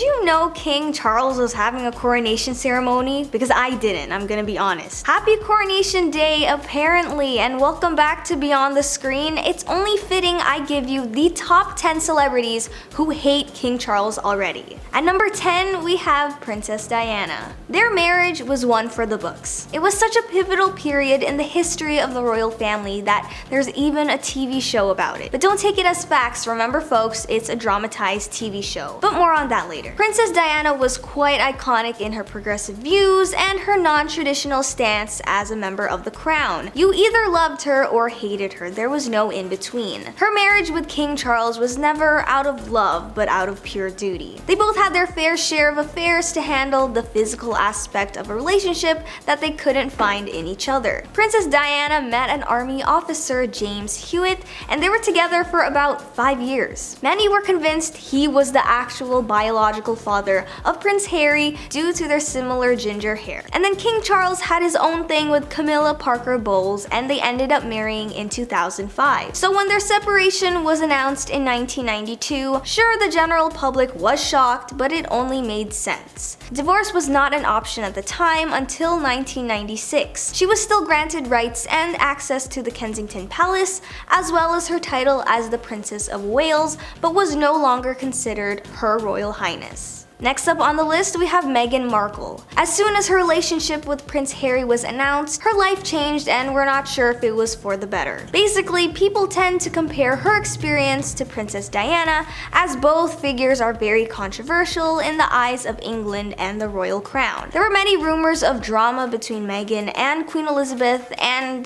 you know King Charles was having a coronation ceremony? Because I didn't, I'm gonna be honest. Happy Coronation Day, apparently, and welcome back to Beyond the Screen. It's only fitting I give you the top 10 celebrities who hate King Charles already. At number 10, we have Princess Diana. Their marriage was one for the books. It was such a pivotal period in the history of the royal family that there's even a TV show about it. But don't take it as facts, remember folks, it's a dramatized TV show. But more on that later. Princess Diana was quite iconic in her progressive views and her non-traditional stance as a member of the crown. You either loved her or hated her, there was no in between. Her marriage with King Charles was never out of love, but out of pure duty. They both had their fair share of affairs to handle the physical aspect of a relationship that they couldn't find in each other. Princess Diana met an army officer, James Hewitt, and they were together for about 5 years. Many were convinced he was the actual biological father of Prince Harry due to their similar ginger hair. And then King Charles had his own thing with Camilla Parker Bowles, and they ended up marrying in 2005. So when their separation was announced in 1992, sure, the general public was shocked, but it only made sense. Divorce was not an option at the time until 1996. She was still granted rights and access to the Kensington Palace, as well as her title as the Princess of Wales, but was no longer considered Her Royal Highness. Next up on the list, we have Meghan Markle. As soon as her relationship with Prince Harry was announced, her life changed and we're not sure if it was for the better. Basically, people tend to compare her experience to Princess Diana, as both figures are very controversial in the eyes of England and the royal crown. There were many rumors of drama between Meghan and Queen Elizabeth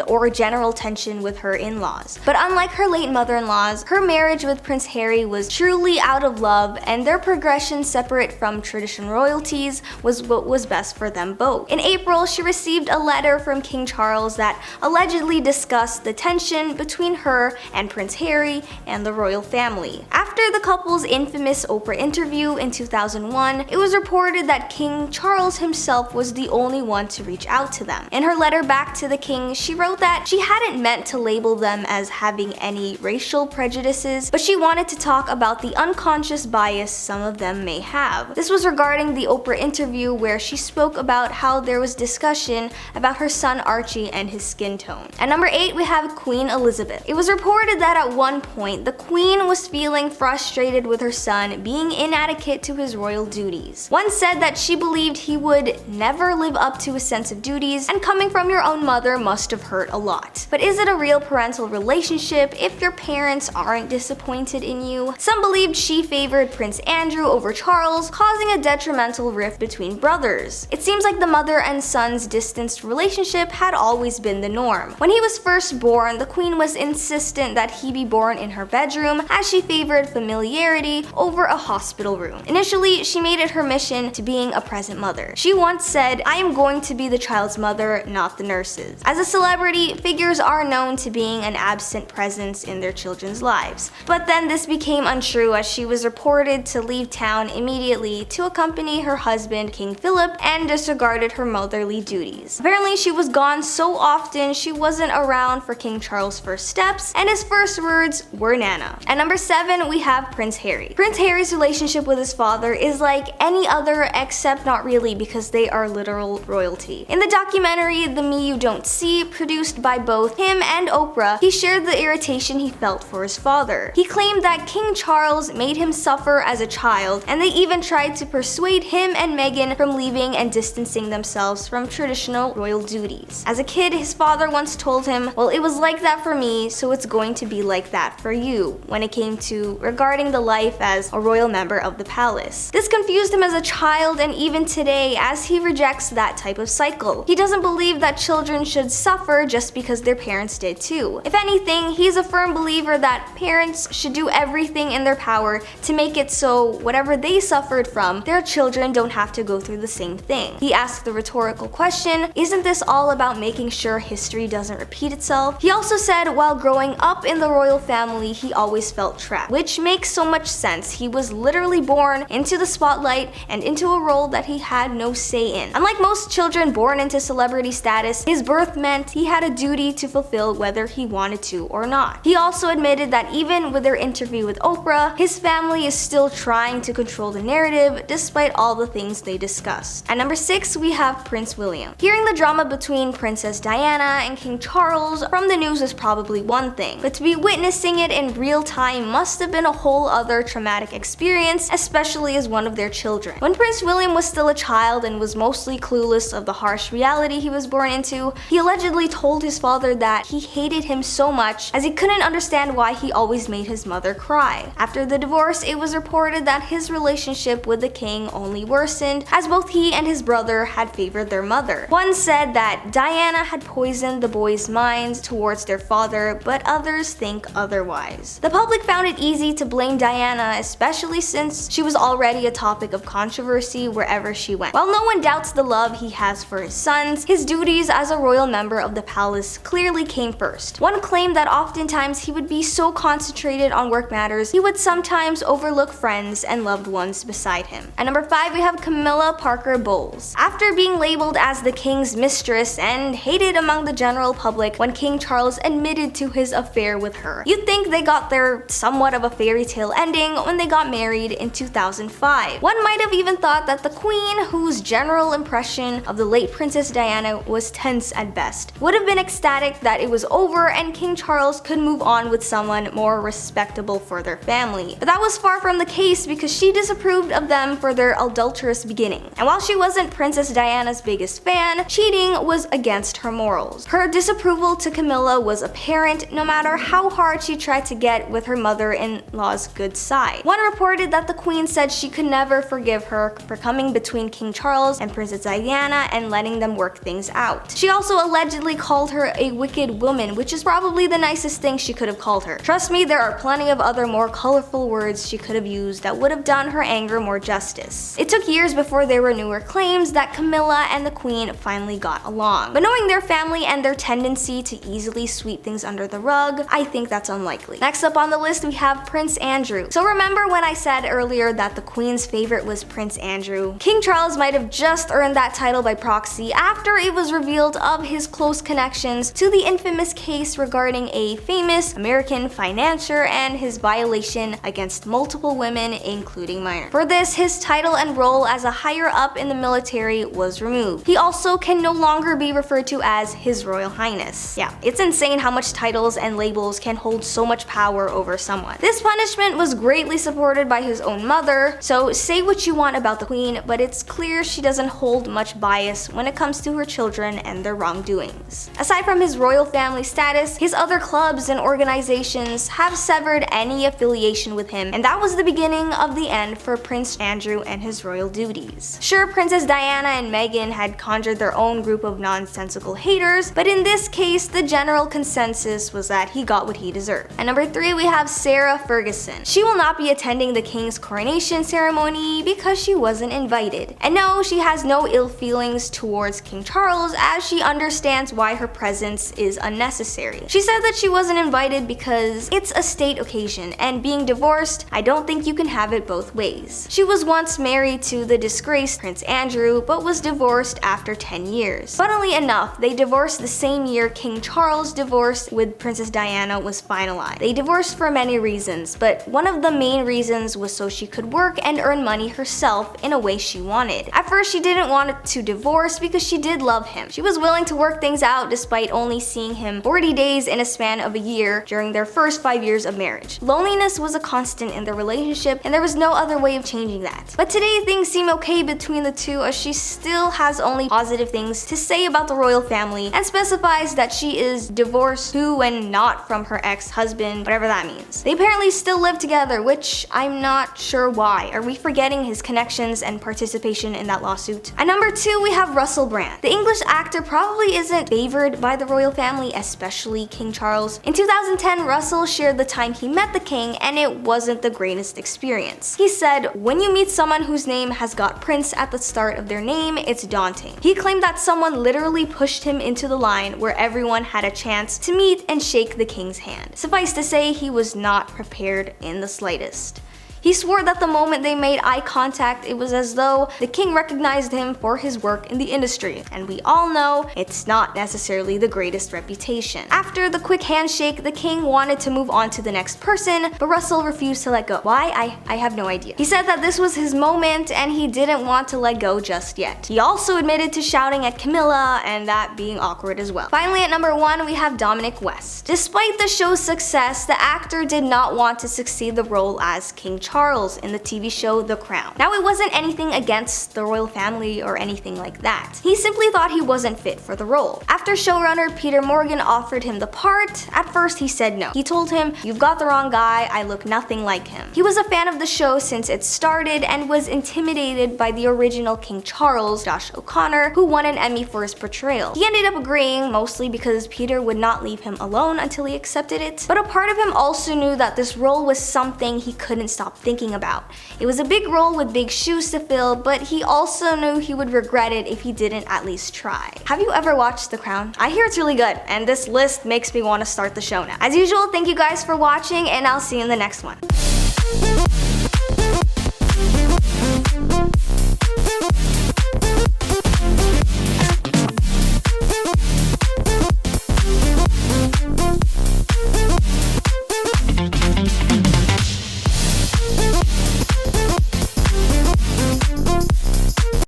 or general tension with her in-laws. But unlike her late mother-in-laws, her marriage with Prince Harry was truly out of love, and their progression separate from traditional royalties was what was best for them both. In April, she received a letter from King Charles that allegedly discussed the tension between her and Prince Harry and the royal family. After the couple's infamous Oprah interview in 2001, it was reported that King Charles himself was the only one to reach out to them. In her letter back to the king, she wrote that she hadn't meant to label them as having any racial prejudices, but she wanted to talk about the unconscious bias some of them may have. This was regarding the Oprah interview where she spoke about how there was discussion about her son Archie and his skin tone. At number 8, we have Queen Elizabeth. It was reported that at one point, the Queen was feeling frustrated with her son being inadequate to his royal duties. One said that she believed he would never live up to his sense of duties, and coming from your own mother must have hurt a lot. But is it a real parental relationship if your parents aren't disappointed in you? Some believed she favored Prince Andrew over Charles, causing a detrimental rift between brothers. It seems like the mother and son's distanced relationship had always been the norm. When he was first born, the Queen was insistent that he be born in her bedroom, as she favored familiarity over a hospital room. Initially, she made it her mission to being a present mother. She once said, "I am going to be the child's mother, not the nurse's." As a celebrity, figures are known to being an absent presence in their children's lives. But then this became untrue, as she was reported to leave town immediately to accompany her husband, King Philip, and disregarded her motherly duties. Apparently, she was gone so often she wasn't around for King Charles' first steps, and his first words were Nana. At number 7, we have Prince Harry. Prince Harry's relationship with his father is like any other, except not really, because they are literal royalty. In the documentary The Me You Don't See, produced by both him and Oprah, he shared the irritation he felt for his father. He claimed that King Charles made him suffer as a child, and they even tried to persuade him and Meghan from leaving and distancing themselves from traditional royal duties. As a kid, his father once told him, "Well, it was like that for me, so it's going to be like that for you," when it came to regarding the life as a royal member of the palace. This confused him as a child, and even today, as he rejects that type of cycle. He doesn't believe that children should suffer just because their parents did too. If anything, he's a firm believer that parents should do everything in their power to make it so whatever they suffered from, their children don't have to go through the same thing. He asked the rhetorical question, "Isn't this all about making sure history doesn't repeat itself?" He also said while growing up in the royal family, he always felt trapped, which makes so much sense. He was literally born into the spotlight and into a role that he had no say in. Unlike most children born into celebrity status, his birth meant he had a duty to fulfill whether he wanted to or not. He also admitted that even with their interview with Oprah, his family is still trying to control the narrative supportive despite all the things they discussed. At number 6, we have Prince William. Hearing the drama between Princess Diana and King Charles from the news is probably one thing, but to be witnessing it in real time must have been a whole other traumatic experience, especially as one of their children. When Prince William was still a child and was mostly clueless of the harsh reality he was born into, he allegedly told his father that he hated him so much as he couldn't understand why he always made his mother cry. After the divorce, it was reported that his relationship with the king only worsened as both he and his brother had favored their mother. One said that Diana had poisoned the boys' minds towards their father, but others think otherwise. The public found it easy to blame Diana, especially since she was already a topic of controversy wherever she went. While no one doubts the love he has for his sons, his duties as a royal member of the palace clearly came first. One claimed that oftentimes he would be so concentrated on work matters, he would sometimes overlook friends and loved ones beside him. At number 5, we have Camilla Parker Bowles. After being labeled as the king's mistress and hated among the general public when King Charles admitted to his affair with her, you'd think they got their somewhat of a fairy tale ending when they got married in 2005. One might have even thought that the queen, whose general impression of the late Princess Diana was tense at best, would have been ecstatic that it was over and King Charles could move on with someone more respectable for their family. But that was far from the case because she disapproved of them for their adulterous beginning. And while she wasn't Princess Diana's biggest fan, cheating was against her morals. Her disapproval to Camilla was apparent no matter how hard she tried to get with her mother-in-law's good side. One reported that the queen said she could never forgive her for coming between King Charles and Princess Diana and letting them work things out. She also allegedly called her a wicked woman, which is probably the nicest thing she could have called her. Trust me, there are plenty of other more colorful words she could have used that would have done her anger more justice. It took years before there were newer claims that Camilla and the queen finally got along. But knowing their family and their tendency to easily sweep things under the rug, I think that's unlikely. Next up on the list, we have Prince Andrew. So remember when I said earlier that the queen's favorite was Prince Andrew? King Charles might have just earned that title by proxy after it was revealed of his close connections to the infamous case regarding a famous American financier and his violation against multiple women, including minors. For this, his title and role as a higher up in the military was removed. He also can no longer be referred to as His Royal Highness. Yeah, it's insane how much titles and labels can hold so much power over someone. This punishment was greatly supported by his own mother, so say what you want about the queen, but it's clear she doesn't hold much bias when it comes to her children and their wrongdoings. Aside from his royal family status, his other clubs and organizations have severed any affiliation with him, and that was the beginning of the end for Prince Andrew and his royal duties. Sure, Princess Diana and Meghan had conjured their own group of nonsensical haters, but in this case, the general consensus was that he got what he deserved. At number 3, we have Sarah Ferguson. She will not be attending the king's coronation ceremony because she wasn't invited. And no, she has no ill feelings towards King Charles, as she understands why her presence is unnecessary. She said that she wasn't invited because it's a state occasion, and being divorced, I don't think you can have it both ways. She was once married to the disgraced Prince Andrew, but was divorced after 10 years. Funnily enough, they divorced the same year King Charles' divorce with Princess Diana was finalized. They divorced for many reasons, but one of the main reasons was so she could work and earn money herself in a way she wanted. At first, she didn't want to divorce because she did love him. She was willing to work things out despite only seeing him 40 days in a span of a year during their first 5 years of marriage. Loneliness was a constant in their relationship, and there was no other way of changing that. But today, things seem okay between the two, as she still has only positive things to say about the royal family and specifies that she is divorced to and not from her ex-husband, whatever that means. They apparently still live together, which I'm not sure why. Are we forgetting his connections and participation in that lawsuit? At number 2, we have Russell Brand. The English actor probably isn't favored by the royal family, especially King Charles. In 2010, Russell shared the time he met the king, and it wasn't the greatest experience. He said, "When you meet someone whose name has got Prince at the start of their name, it's daunting." He claimed that someone literally pushed him into the line where everyone had a chance to meet and shake the king's hand. Suffice to say, he was not prepared in the slightest. He swore that the moment they made eye contact, it was as though the king recognized him for his work in the industry, and we all know it's not necessarily the greatest reputation. After the quick handshake, the king wanted to move on to the next person, but Russell refused to let go. Why? I have no idea. He said that this was his moment and he didn't want to let go just yet. He also admitted to shouting at Camilla and that being awkward as well. Finally, at number 1, we have Dominic West. Despite the show's success, the actor did not want to succeed the role as King Charles in the TV show The Crown. Now, it wasn't anything against the royal family or anything like that. He simply thought he wasn't fit for the role. After showrunner Peter Morgan offered him the part, at first he said no. He told him, "You've got the wrong guy, I look nothing like him." He was a fan of the show since it started and was intimidated by the original King Charles, Josh O'Connor, who won an Emmy for his portrayal. He ended up agreeing, mostly because Peter would not leave him alone until he accepted it, but a part of him also knew that this role was something he couldn't stop thinking about. It was a big role with big shoes to fill, but he also knew he would regret it if he didn't at least try. Have you ever watched The Crown? I hear it's really good, and this list makes me want to start the show now. As usual, thank you guys for watching, and I'll see you in the next one.